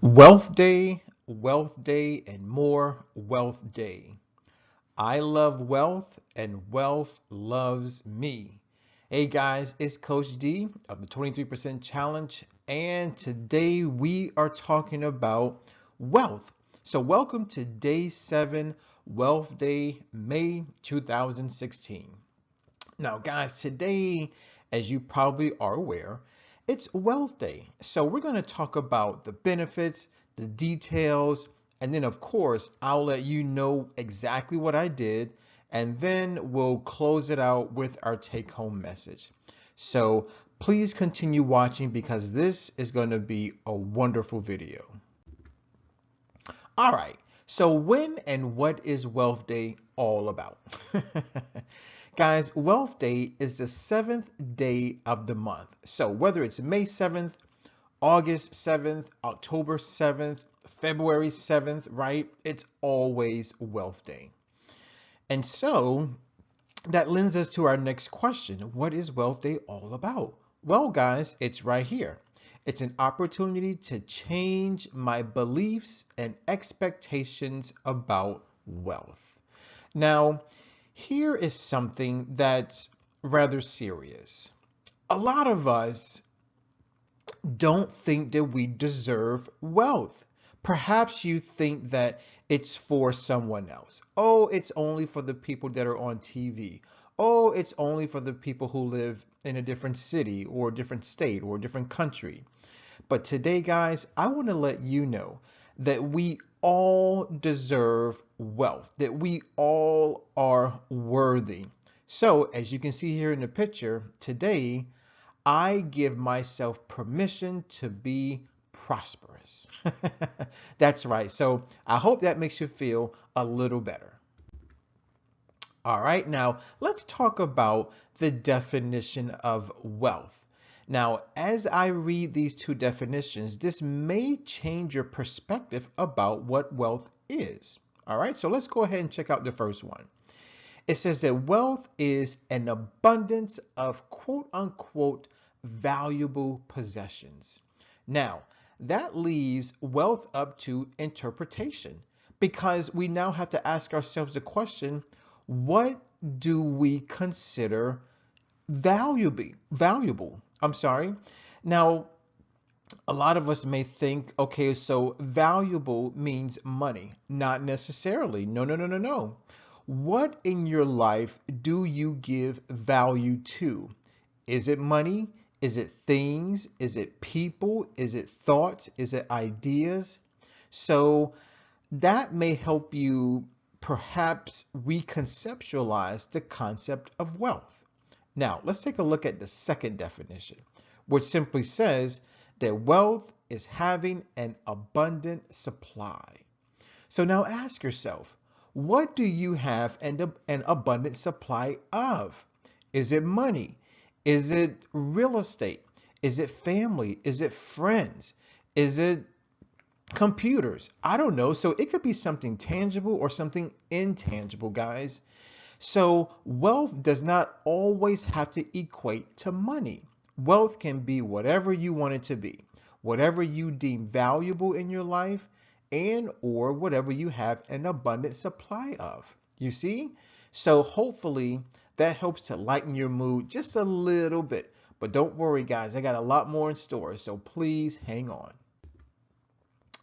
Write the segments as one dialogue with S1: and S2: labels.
S1: Wealth Day, and more Wealth Day. I love wealth, and wealth loves me. Hey guys, it's Coach D of the 23% Challenge, and today we are talking about wealth. So, welcome to Day 7, Wealth Day, May 2016. Now, guys, today, as you probably are aware, it's Wealth Day. So we're going to talk about the benefits, the details, and then, of course, I'll let you know exactly what I did, and then we'll close it out with our take-home message. So please continue watching because this is going to be a wonderful video. All right. So when and what is Wealth Day all about? Guys, Wealth Day is the seventh day of the month. So whether it's May 7th, August 7th, October 7th, February 7th, right? It's always Wealth Day. And so that lends us to our next question. What is Wealth Day all about? Well, guys, it's right here. It's an opportunity to change my beliefs and expectations about wealth. Now, here is something that's rather serious. A lot of us don't think that we deserve wealth. Perhaps you think that it's for someone else. Oh, it's only for the people that are on TV. Oh, it's only for the people who live in a different city or a different state or a different country. But today, guys, I want to let you know that we all deserve wealth, that we all are worthy. So, as you can see here in the picture, today, I give myself permission to be prosperous. That's right. So I hope that makes you feel a little better. All right, now let's talk about the definition of wealth. Now, as I read these two definitions, this may change your perspective about what wealth is. All right, so let's go ahead and check out the first one. It says that wealth is an abundance of quote unquote valuable possessions. Now, that leaves wealth up to interpretation because we now have to ask ourselves the question, what do we consider valuable? I'm sorry. Now, a lot of us may think, okay, so valuable means money. Not necessarily. No, no, no, no, no. What in your life do you give value to? Is it money? Is it things? Is it people? Is it thoughts? Is it ideas? So that may help you perhaps reconceptualize the concept of wealth. Now, let's take a look at the second definition, which simply says that wealth is having an abundant supply. So now ask yourself, what do you have an abundant supply of? Is it money? Is it real estate? Is it family? Is it friends? Is it computers? I don't know. So it could be something tangible or something intangible, guys. So wealth does not always have to equate to money. Wealth can be whatever you want it to be, whatever you deem valuable in your life, and or whatever you have an abundant supply of. You see? So hopefully that helps to lighten your mood just a little bit. But don't worry, guys, I got a lot more in store, so please hang on.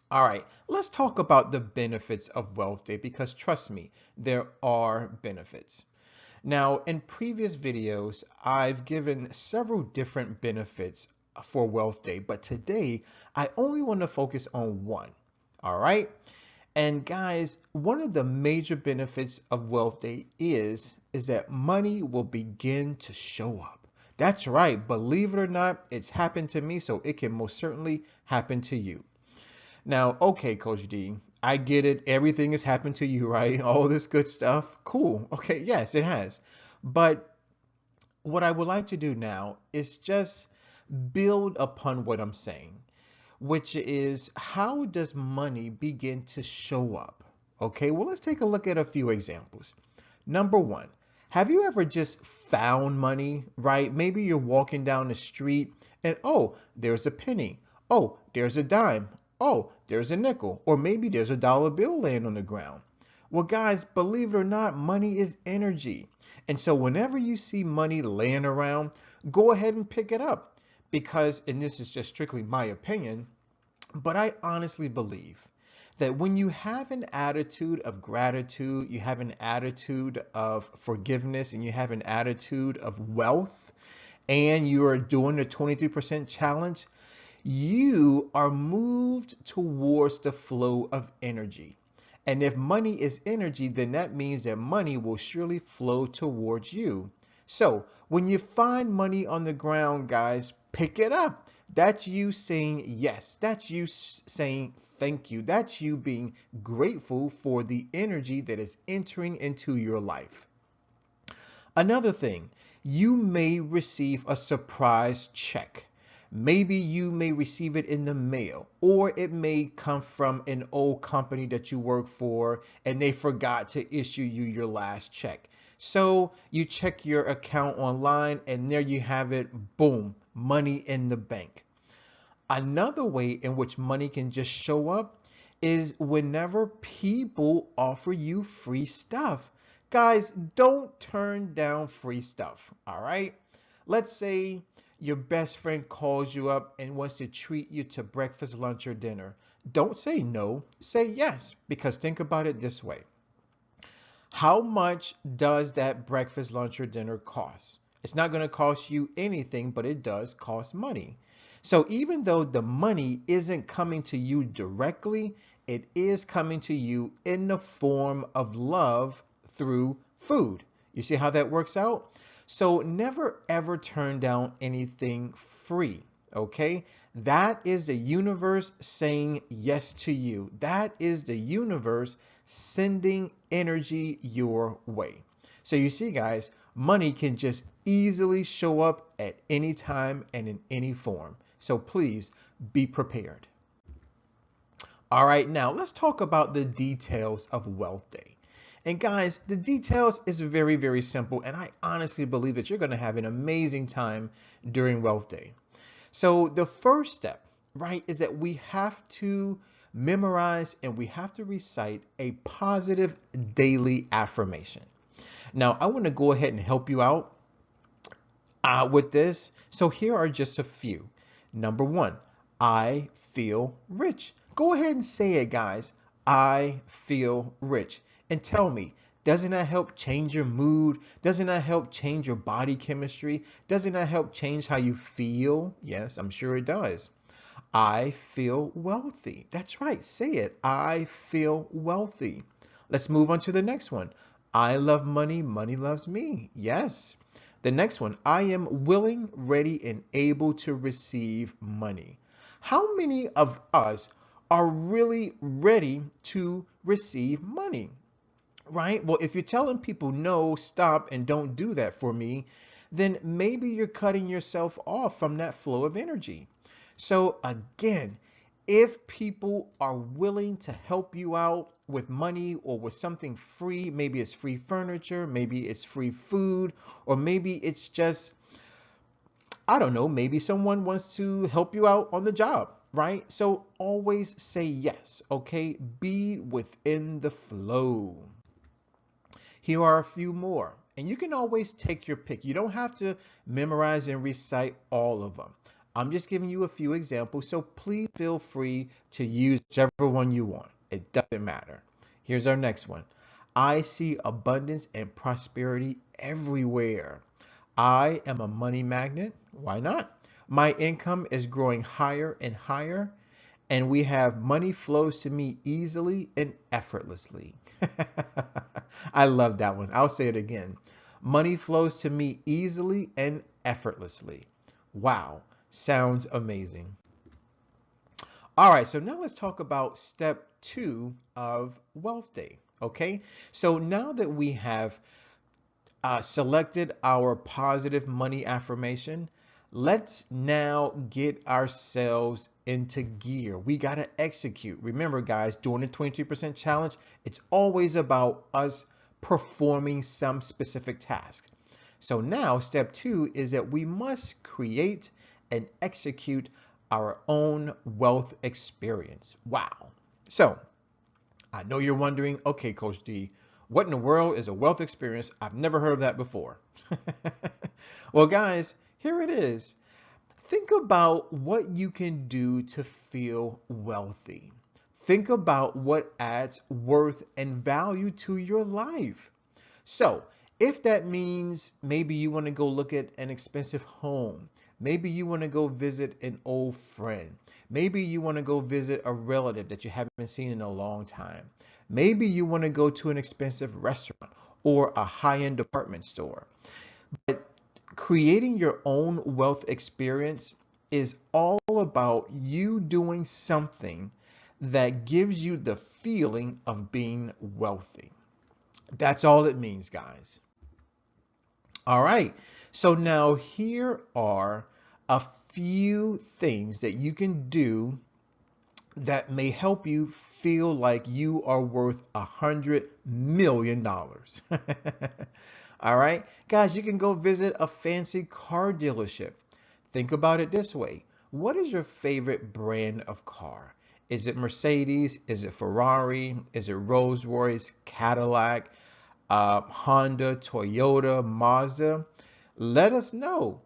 S1: All right, let's talk about the benefits of Wealth Day because trust me, there are benefits. Now, in previous videos, I've given several different benefits for Wealth Day, but today I only want to focus on one. All right. And guys, one of the major benefits of Wealth Day is that money will begin to show up. That's right. Believe it or not, it's happened to me, so it can most certainly happen to you. Now, okay, Coach D, I get it. Everything has happened to you, right? All this good stuff. Cool. Okay, yes, it has. But what I would like to do now is just build upon what I'm saying, which is how does money begin to show up? Okay, well, let's take a look at a few examples. Number one, have you ever just found money, right? Maybe you're walking down the street and oh, there's a penny. Oh, there's a dime. Oh, there's a nickel, or maybe there's a dollar bill laying on the ground. Well, guys, believe it or not, money is energy. And so whenever you see money laying around, go ahead and pick it up. Because, and this is just strictly my opinion, but I honestly believe that when you have an attitude of gratitude, you have an attitude of forgiveness, and you have an attitude of wealth, and you are doing the 23% challenge, you are moved towards the flow of energy. And if money is energy, then that means that money will surely flow towards you. So when you find money on the ground, guys, pick it up. That's you saying yes. That's you saying thank you. That's you being grateful for the energy that is entering into your life. Another thing, you may receive a surprise check. Maybe you may receive it in the mail, or it may come from an old company that you work for and they forgot to issue you your last check. So you check your account online and there you have it, boom, money in the bank. Another way in which money can just show up is whenever people offer you free stuff. Guys, don't turn down free stuff, all right? Let's say your best friend calls you up and wants to treat you to breakfast, lunch, or dinner. Don't say no, say yes, because think about it this way. How much does that breakfast, lunch, or dinner cost? It's not going to cost you anything, but it does cost money. So even though the money isn't coming to you directly, it is coming to you in the form of love through food. You see how that works out? So never ever turn down anything free, okay? That is the universe saying yes to you. That is the universe sending energy your way. So you see, guys, money can just easily show up at any time and in any form. So please be prepared. All right, now let's talk about the details of Wealth Day. And guys, the details is very, very simple. And I honestly believe that you're going to have an amazing time during Wealth Day. So the first step, right, is that we have to memorize and we have to recite a positive daily affirmation. Now, I want to go ahead and help you out with this. So here are just a few. Number one, I feel rich. Go ahead and say it, guys. I feel rich. And tell me, doesn't that help change your mood? Doesn't that help change your body chemistry? Doesn't that help change how you feel? Yes, I'm sure it does. I feel wealthy. That's right. Say it. I feel wealthy. Let's move on to the next one. I love money. Money loves me. Yes. The next one. I am willing, ready, and able to receive money. How many of us are really ready to receive money? Right? Well, if you're telling people no, stop, and don't do that for me, then maybe you're cutting yourself off from that flow of energy. So again, if people are willing to help you out with money or with something free, maybe it's free furniture, maybe it's free food, or maybe it's just, I don't know, maybe someone wants to help you out on the job, right? So always say yes, okay? Be within the flow. Here are a few more, and you can always take your pick. You don't have to memorize and recite all of them. I'm just giving you a few examples, so please feel free to use whichever one you want. It doesn't matter. Here's our next one. I see abundance and prosperity everywhere. I am a money magnet. Why not? My income is growing higher and higher, and we have money flows to me easily and effortlessly. I love that one. I'll say it again. Money flows to me easily and effortlessly. Wow, sounds amazing. All right, so now let's talk about step 2 of Wealth Day. Okay, so now that we have selected our positive money affirmation, let's now get ourselves into gear. We got to execute. Remember, guys, during the 23% challenge, it's always about us performing some specific task. So now step 2 is that we must create and execute our own wealth experience. Wow. So I know you're wondering, okay, Coach D, what in the world is a wealth experience? I've never heard of that before. Well, guys, here it is. Think about what you can do to feel wealthy. Think about what adds worth and value to your life. So, if that means maybe you want to go look at an expensive home, maybe you want to go visit an old friend, maybe you want to go visit a relative that you haven't seen in a long time, maybe you want to go to an expensive restaurant or a high-end department store. But creating your own wealth experience is all about you doing something that gives you the feeling of being wealthy. That's all it means, guys. All right. So now here are a few things that you can do that may help you feel like you are worth $100 million. All right, guys, you can go visit a fancy car dealership. Think about it this way. What is your favorite brand of car? Is it Mercedes? Is it Ferrari? Is it Rolls-Royce, Cadillac, Honda, Toyota, Mazda? Let us know.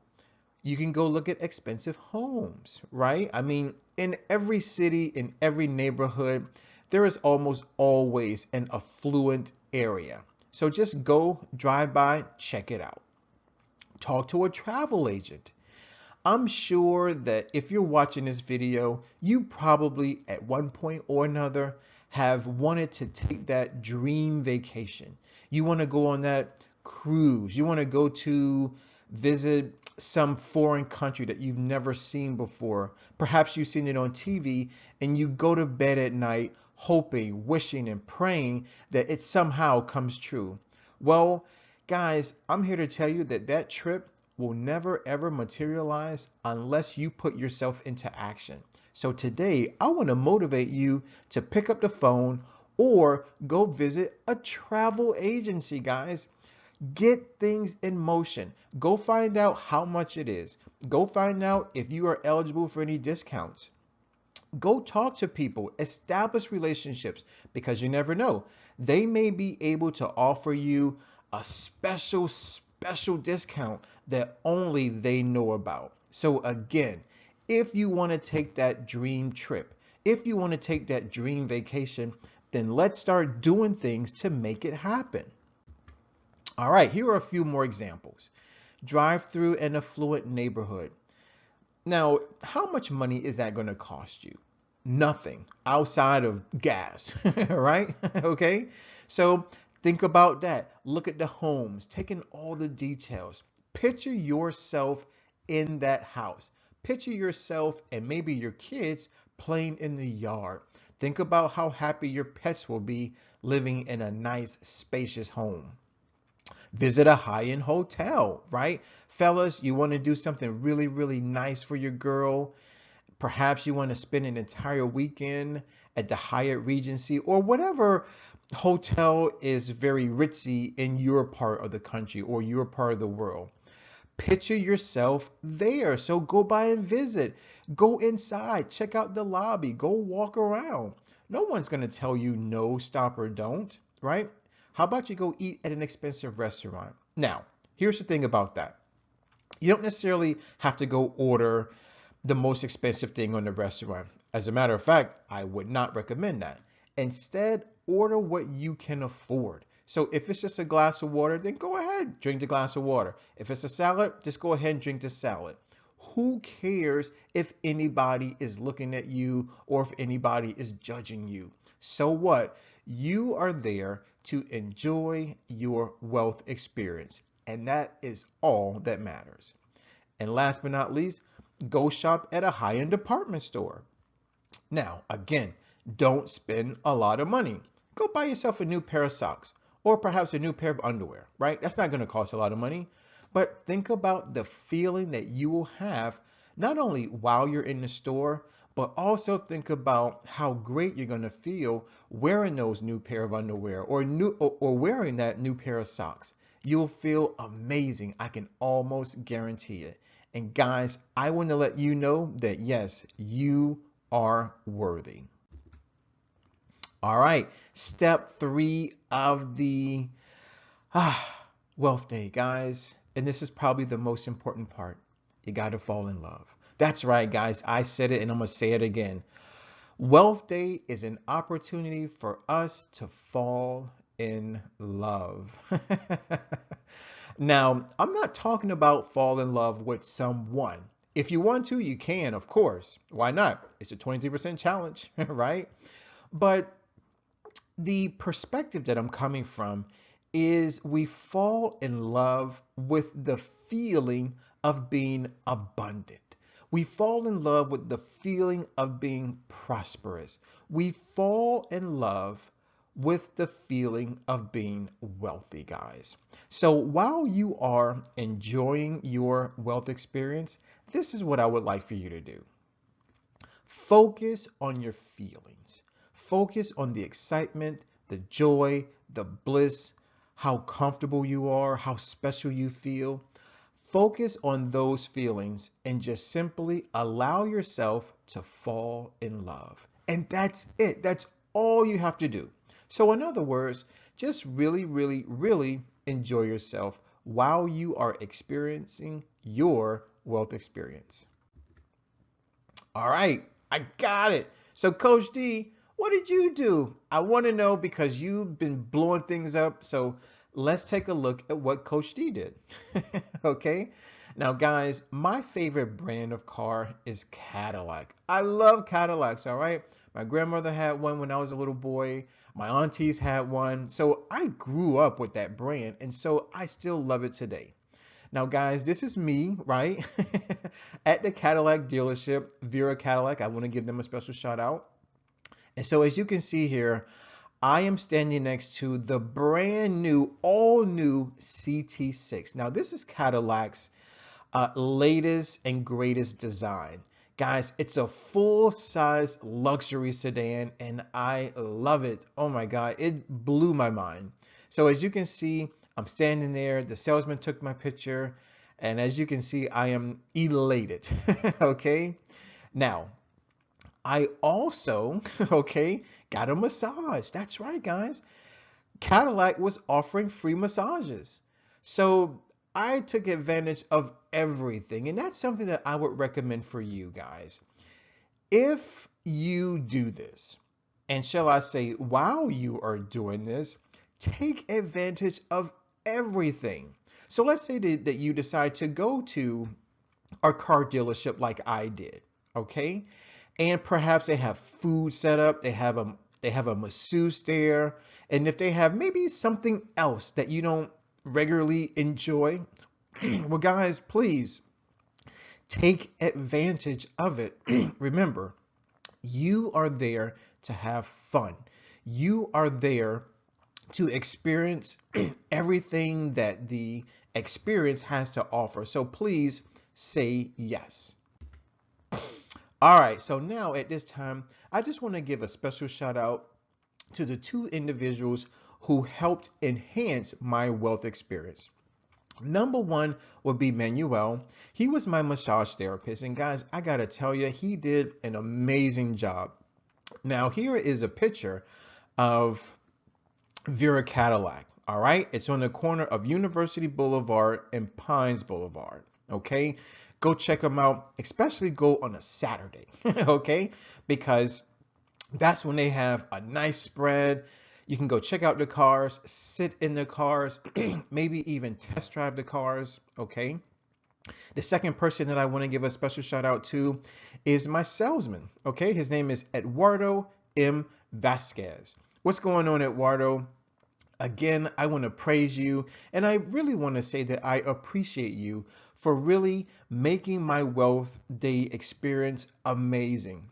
S1: You can go look at expensive homes, right? I mean, in every city, in every neighborhood, there is almost always an affluent area. So just go, drive by, check it out. Talk to a travel agent. I'm sure that if you're watching this video, you probably at one point or another have wanted to take that dream vacation. You want to go on that cruise. You want to go to visit some foreign country that you've never seen before. Perhaps you've seen it on TV and you go to bed at night hoping, wishing, and praying that it somehow comes true. Well, guys, I'm here to tell you that that trip will never ever materialize unless you put yourself into action. So today, I want to motivate you to pick up the phone or go visit a travel agency, guys. Get things in motion. Go find out how much it is. Go find out if you are eligible for any discounts. Go talk to people, establish relationships, because you never know. They may be able to offer you a special discount that only they know about. So again, if you want to take that dream trip, if you want to take that dream vacation, then let's start doing things to make it happen. All right, here are a few more examples. Drive through an affluent neighborhood. Now, how much money is that going to cost you? Nothing outside of gas, right? Okay, so think about that. Look at the homes, take in all the details. Picture yourself in that house. Picture yourself and maybe your kids playing in the yard. Think about how happy your pets will be living in a nice, spacious home. Visit a high-end hotel, right? Fellas, you want to do something really, really nice for your girl. Perhaps you want to spend an entire weekend at the Hyatt Regency or whatever hotel is very ritzy in your part of the country or your part of the world. Picture yourself there. So go by and visit. Go inside. Check out the lobby. Go walk around. No one's going to tell you no, stop, or don't, right? How about you go eat at an expensive restaurant? Now, here's the thing about that. You don't necessarily have to go order the most expensive thing on the restaurant. As a matter of fact, I would not recommend that. Instead, order what you can afford. So if it's just a glass of water, then go ahead, drink the glass of water. If it's a salad, just go ahead and drink the salad. Who cares if anybody is looking at you or if anybody is judging you? So what? You are there to enjoy your wealth experience, and that is all that matters. And last but not least, go shop at a high-end department store. Now, again, don't spend a lot of money. Go buy yourself a new pair of socks or perhaps a new pair of underwear, right? That's not going to cost a lot of money. But think about the feeling that you will have not only while you're in the store, but also think about how great you're going to feel wearing those new pair of underwear or wearing that new pair of socks. You'll feel amazing. I can almost guarantee it. And guys, I want to let you know that yes, you are worthy. All right, step 3 of the wealth day, guys. And this is probably the most important part. You got to fall in love. That's right, guys. I said it and I'm going to say it again. Wealth Day is an opportunity for us to fall in love. Now, I'm not talking about fall in love with someone. If you want to, you can, of course. Why not? It's a 23% challenge, right? But the perspective that I'm coming from is we fall in love with the feeling of being abundant. We fall in love with the feeling of being prosperous. We fall in love with the feeling of being wealthy, guys. So while you are enjoying your wealth experience, this is what I would like for you to do. Focus on your feelings. Focus on the excitement, the joy, the bliss, how comfortable you are, how special you feel. Focus on those feelings and just simply allow yourself to fall in love. And that's it. That's all you have to do. So in other words, just really, really, really enjoy yourself while you are experiencing your wealth experience. All right, I got it. So Coach D, what did you do? I want to know because you've been blowing things up. So let's take a look at what Coach D did. Okay. Now, guys, my favorite brand of car is Cadillac. I love Cadillacs, all right? My grandmother had one when I was a little boy. My aunties had one. So I grew up with that brand, and so I still love it today. Now, guys, this is me, right? At the Cadillac dealership, Vera Cadillac. I want to give them a special shout out. And so as you can see here, I am standing next to the brand new, all new CT6. Now, this is Cadillac's latest and greatest design. Guys, it's a full-size luxury sedan and I love it. Oh my God, it blew my mind. So as you can see, I'm standing there. The salesman took my picture. And as you can see, I am elated. Okay. Now, I also, okay, got a massage. That's right, guys. Cadillac was offering free massages. So I took advantage of everything. And that's something that I would recommend for you guys. If you do this, and shall I say, while you are doing this, take advantage of everything. So let's say that you decide to go to a car dealership like I did, okay? And perhaps they have food set up, they have a masseuse there, and if they have maybe something else that you don't regularly enjoy, well, guys, please take advantage of it. Remember, you are there to have fun. You are there to experience everything that the experience has to offer. So please say yes. All right, so now at this time, I just want to give a special shout out to the two individuals who helped enhance my wealth experience. Number one would be Manuel. He was my massage therapist. And guys, I got to tell you, he did an amazing job. Now, here is a picture of Vera Cadillac. All right. It's on the corner of University Boulevard and Pines Boulevard. Okay. Go check them out, especially go on a Saturday. Okay. Because that's when they have a nice spread. You can go check out the cars, sit in the cars, maybe even test drive the cars, okay? The second person that I want to give a special shout out to is my salesman, okay? His name is Eduardo M. Vasquez. What's going on, Eduardo? Again, I want to praise you, and I really want to say that I appreciate you for really making my wealth day experience amazing.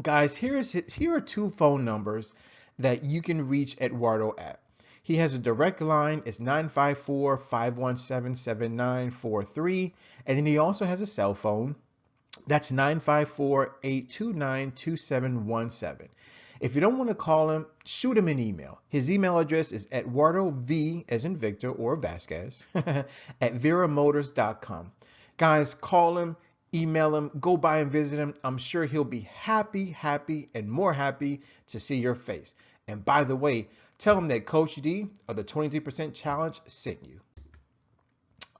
S1: Guys, here are two phone numbers that you can reach Eduardo at. He has a direct line. It's 954-517-7943. And then he also has a cell phone. That's 954-829-2717. If you don't want to call him, shoot him an email. His email address is Eduardo V as in Victor or Vasquez at veramotors.com. Guys, call him, email him, go by and visit him. I'm sure he'll be happy, and more happy to see your face. And by the way, tell him that Coach D of the 23% Challenge sent you.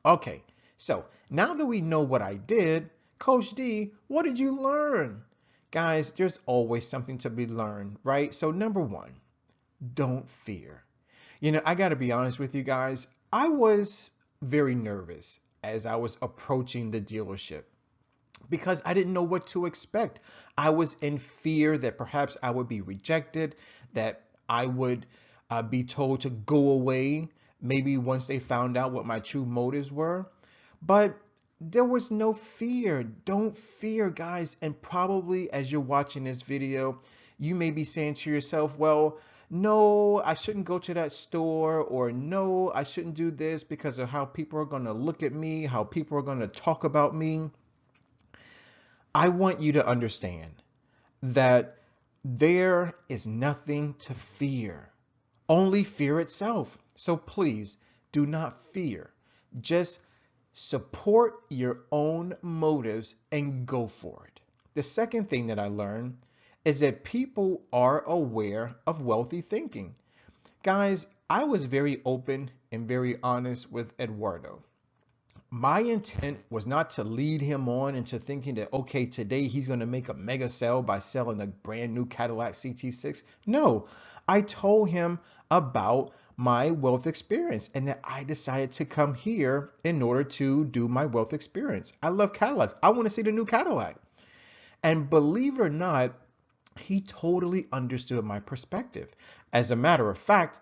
S1: Okay, so now that we know what I did, Coach D, what did you learn? Guys, there's always something to be learned, right? So number one, don't fear. I got to be honest with you guys. I was very nervous as I was approaching the dealership because I didn't know what to expect. I was in fear that perhaps I would be rejected, that I would be told to go away, maybe once they found out what my true motives were. But there was no fear. Don't fear, guys. And probably as you're watching this video, you may be saying to yourself, well, no, I shouldn't go to that store, or no, I shouldn't do this because of how people are going to look at me, how people are going to talk about me. I want you to understand that there is nothing to fear, only fear itself. So please do not fear. Just support your own motives and go for it. The second thing that I learned is that people are aware of wealthy thinking. Guys, I was very open and very honest with Eduardo. My intent was not to lead him on into thinking that, okay, today he's going to make a mega sale by selling a brand new Cadillac CT6. No, I told him about my wealth experience and that I decided to come here in order to do my wealth experience. I love Cadillacs. I want to see the new Cadillac. And believe it or not, he totally understood my perspective. As a matter of fact,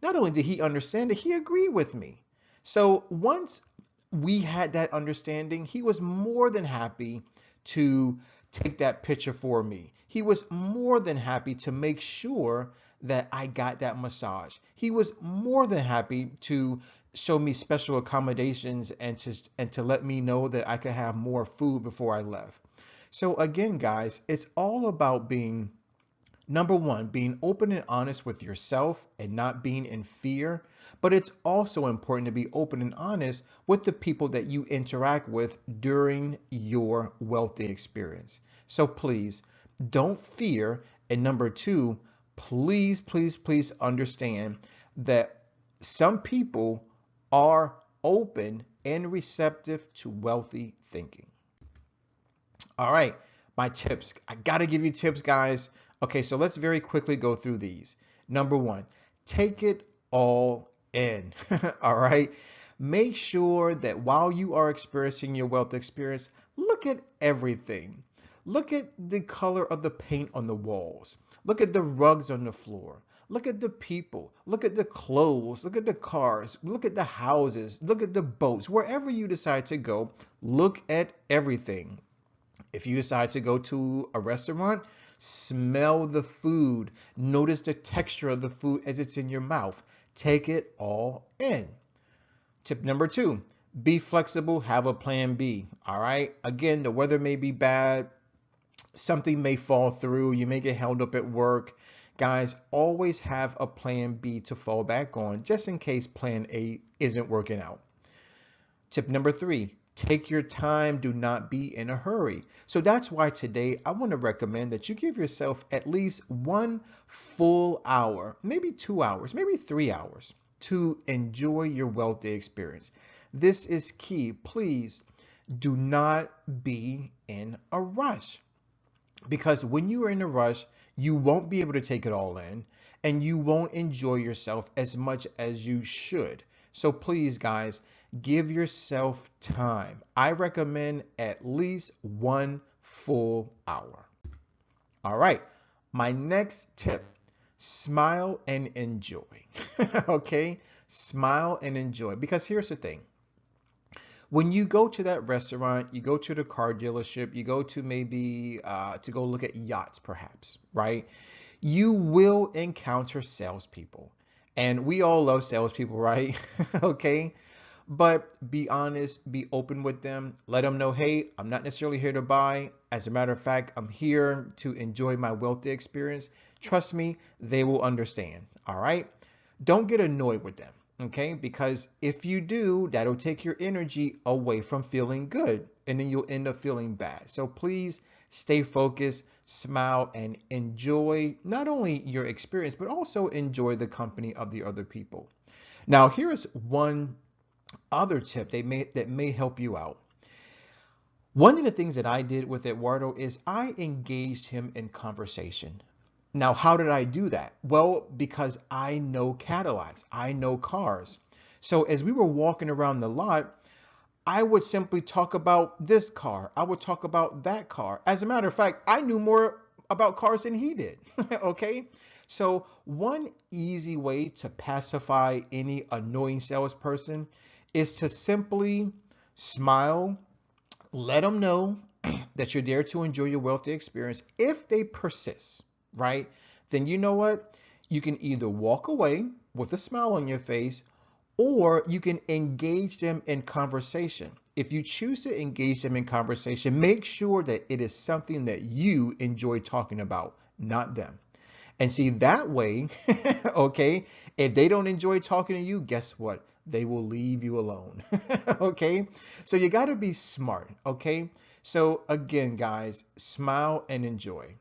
S1: not only did he understand it, he agreed with me. So once we had that understanding, he was more than happy to take that picture for me. He was more than happy to make sure that I got that massage. He was more than happy to show me special accommodations and to let me know that I could have more food before I left. So again, guys, it's all about being, number one, being open and honest with yourself and not being in fear. But it's also important to be open and honest with the people that you interact with during your wealthy experience. So please don't fear. And number two, please understand that some people are open and receptive to wealthy thinking. All right, my tips. I got to give you tips, guys. Okay, so let's very quickly go through these. Number one, take it all in. All right. Make sure that while you are experiencing your wealth experience, look at everything. Look at the color of the paint on the walls. Look at the rugs on the floor. Look at the people. Look at the clothes. Look at the cars. Look at the houses. Look at the boats. Wherever you decide to go, look at everything. If you decide to go to a restaurant, smell the food. Notice the texture of the food as it's in your mouth. Take it all in. Tip number two, be flexible, have a plan B. All right. Again, the weather may be bad. Something may fall through. You may get held up at work. Guys, always have a plan B to fall back on just in case plan A isn't working out. Tip number three, take your time. Do not be in a hurry. So that's why today I want to recommend that you give yourself at least 1 full hour, maybe 2 hours, maybe 3 hours to enjoy your wealthy experience. This is key. Please do not be in a rush, because when you are in a rush, you won't be able to take it all in and you won't enjoy yourself as much as you should. So please, guys, give yourself time. I recommend at least 1 full hour. All right. My next tip, smile and enjoy. Okay. Smile and enjoy. Because here's the thing. When you go to that restaurant, you go to the car dealership, you go to maybe to go look at yachts, perhaps, right? You will encounter salespeople. And we all love salespeople, right? Okay. But be honest, be open with them. Let them know, hey, I'm not necessarily here to buy. As a matter of fact, I'm here to enjoy my wealthy experience. Trust me, they will understand. All right. Don't get annoyed with them. Okay, because if you do, that'll take your energy away from feeling good, and then you'll end up feeling bad. So please stay focused, smile, and enjoy not only your experience, but also enjoy the company of the other people. Now, here's one other tip that may help you out. One of the things that I did with Eduardo is I engaged him in conversation. Now, how did I do that? Well, because I know Cadillacs, I know cars. So as we were walking around the lot, I would simply talk about this car. I would talk about that car. As a matter of fact, I knew more about cars than he did. Okay. So one easy way to pacify any annoying salesperson is to simply smile, let them know that you're there to enjoy your wealthy experience. If they persist, right, then you know what? You can either walk away with a smile on your face, or you can engage them in conversation. If you choose to engage them in conversation, make sure that it is something that you enjoy talking about, not them. And see, that way, okay, if they don't enjoy talking to you, guess what? They will leave you alone. Okay, so you got to be smart. Okay, so again, guys, smile and enjoy.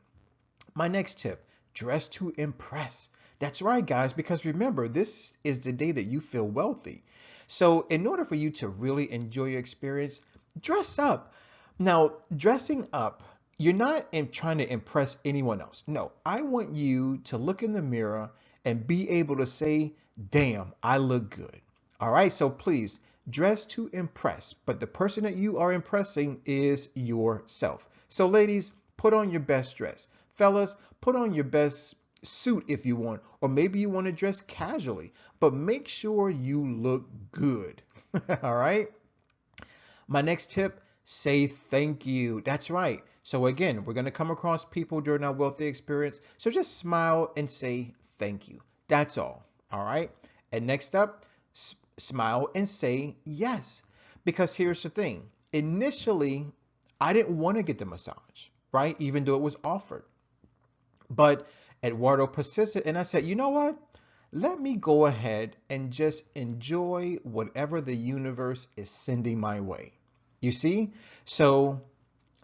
S1: My next tip, dress to impress. That's right, guys, because remember, this is the day that you feel wealthy. So in order for you to really enjoy your experience, dress up. Now, dressing up, you're not trying to impress anyone else. No, I want you to look in the mirror and be able to say, damn, I look good. All right, so please dress to impress, but the person that you are impressing is yourself. So ladies, put on your best dress. Fellas, put on your best suit if you want, or maybe you want to dress casually, but make sure you look good. All right. My next tip, say thank you. That's right. So again, we're going to come across people during our wealthy experience. So just smile and say thank you. That's all. All right. And next up, smile and say yes. Because here's the thing. Initially, I didn't want to get the massage, right? Even though it was offered. But Eduardo persisted, and I said, you know what? Let me go ahead and just enjoy whatever the universe is sending my way. You see? So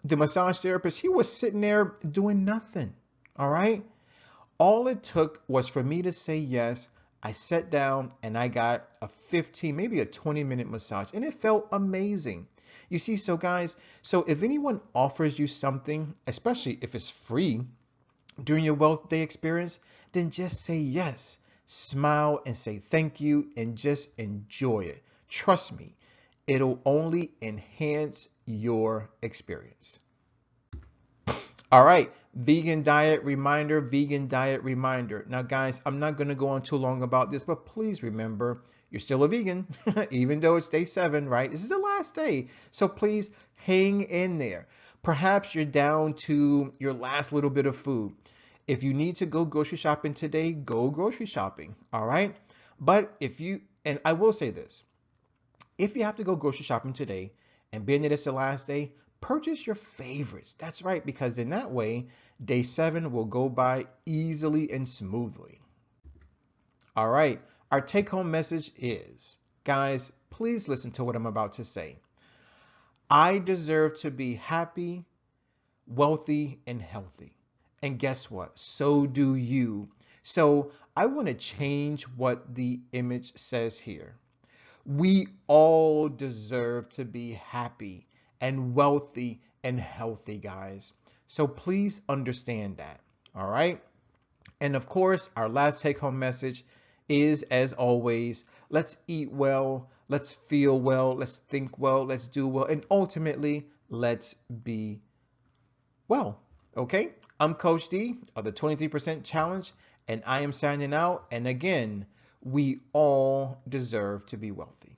S1: the massage therapist, he was sitting there doing nothing. All right? All it took was for me to say yes. I sat down and I got a 15, maybe a 20-minute massage, and it felt amazing. You see, so guys, so if anyone offers you something, especially if it's free, during your wealth day experience, then just say yes, smile and say thank you and just enjoy it. Trust me, it'll only enhance your experience. All right, vegan diet reminder, vegan diet reminder. Now guys, I'm not going to go on too long about this, but please remember, you're still a vegan, even though it's day 7, right? This is the last day. So please hang in there. Perhaps you're down to your last little bit of food. If you need to go grocery shopping today, go grocery shopping, all right? But and I will say this, if you have to go grocery shopping today, and being that it's the last day, purchase your favorites. That's right, because in that way, day 7 will go by easily and smoothly. All right, our take-home message is, guys, please listen to what I'm about to say. I deserve to be happy, wealthy, and healthy. And guess what? So do you. So I want to change what the image says here. We all deserve to be happy and wealthy and healthy, guys. So please understand that. All right. And of course, our last take home message is, as always, let's eat well, let's feel well, let's think well, let's do well, and ultimately, let's be well. Okay, I'm Coach D of the 23% Challenge, and I am signing out. And again, we all deserve to be wealthy.